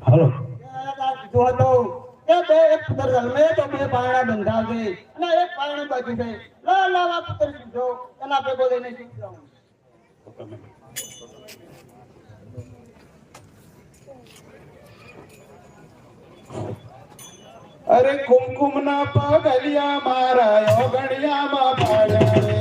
હાલો જો હતો કે બે એક પુત્ર જન્મે તો બે પારણા બંધાવજે અને એક પારણું બાકી છે લાવા પુત્ર જો એના ભેગો લઈને જીવડાવું. અરે કુમકુમ ના પગલિયા મારા યોગણિયામાં પાડ્યા રે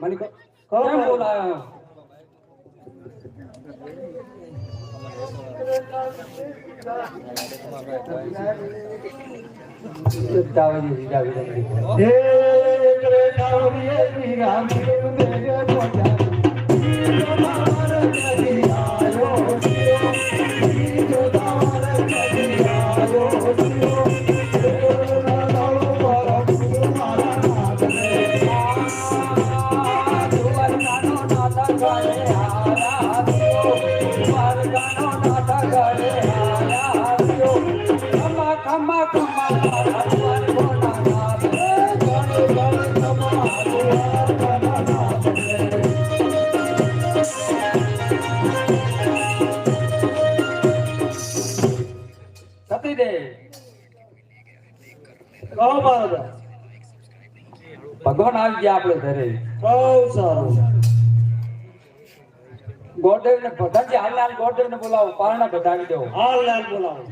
મને કેમ બોલાયો? ખમા ખમા રાજવાન ભોળાનાથ ગણ ગણ ખમા ભોળાનાથ સતીદેવ કહો મહારાજા ભગવાન આવી ગયા આપણે ઘરે બહુ સારું ગોરદેવ ને ભગવાનજી હાલ ગોરદેવ ને બોલાવો પારણા બધાવી દો હાલ લાલ બોલાવો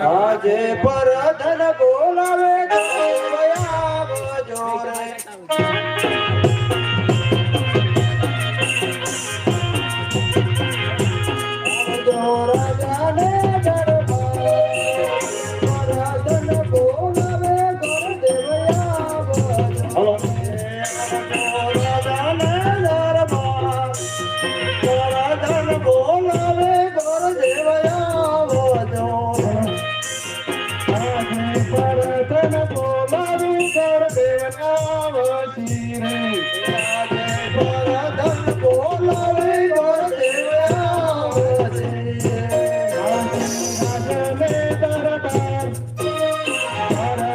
આજે પરધન બોલાવે ગયા બજોરે રાજાને દરબાર પરધન બોલાવે ગોરદેવયા હલો રાજાને દરબાર પરધન બોલાવે ગોરદેવયા પરધન બોલાવી ગોરદેવના વસી રે પરધન બોલાવે ગોરદેવયા રાજને દરબાર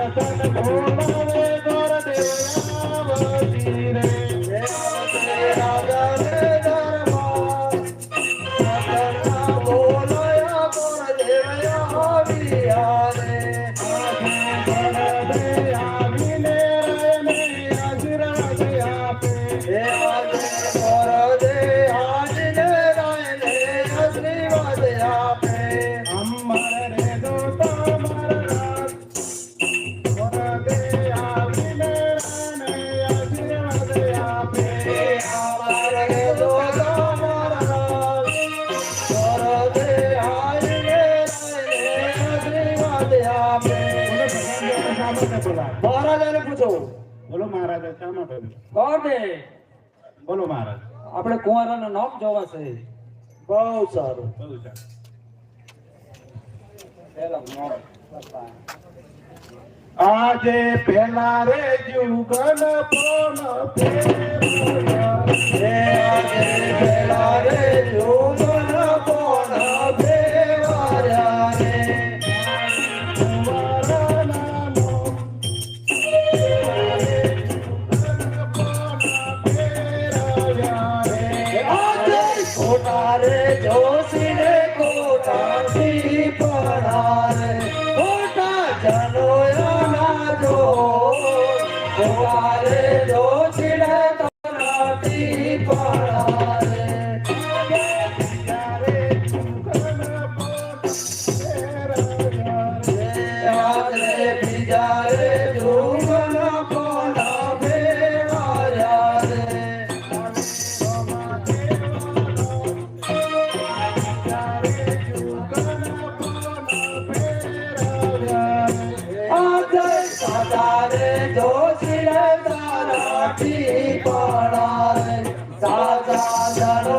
પરધન બોલાવે ગોરદેવના વસી રે રાજાને દરબાર પરધન બોલાયા ગોરદેવયા વિહારે પરદે આવીને રયને આશીર્વાદ આપે પરદે હાજને રાયને આશીર્વાદ આપે અમર રે દોતા મારા પરદે આવીને રયને આશીર્વાદ આપે અમારે દોતા મારા પરદે હાજને રાયને આશીર્વાદ આપે મહારાજાને પૂછો બોલો મહારાજ શા માટે ગોરદેવ બોલો મહારાજ આપણે કુંવારાનું નામ જોવા છે બહુ સારું બહુ સારું આજે પેલા રે જુગલ પોન ફેરવ્યા આજે પેલા રે જોગન કોણ ભેવાર્યા રે કુંવરના નો ફેરવ્યા રે આજે કોટા રે જોશીને કોટાથી પડા રે કોટા જનોયા જો કોટા રે જોશીને કોટાથી પડા રે ત્યારે જુગલ પોન ફેરવ્યા રે આજે બીજા રે જોગન કોણ ભેવાર્યા રે આજે સાદારે જોશીને તારાથી પડા રે સાદા જનો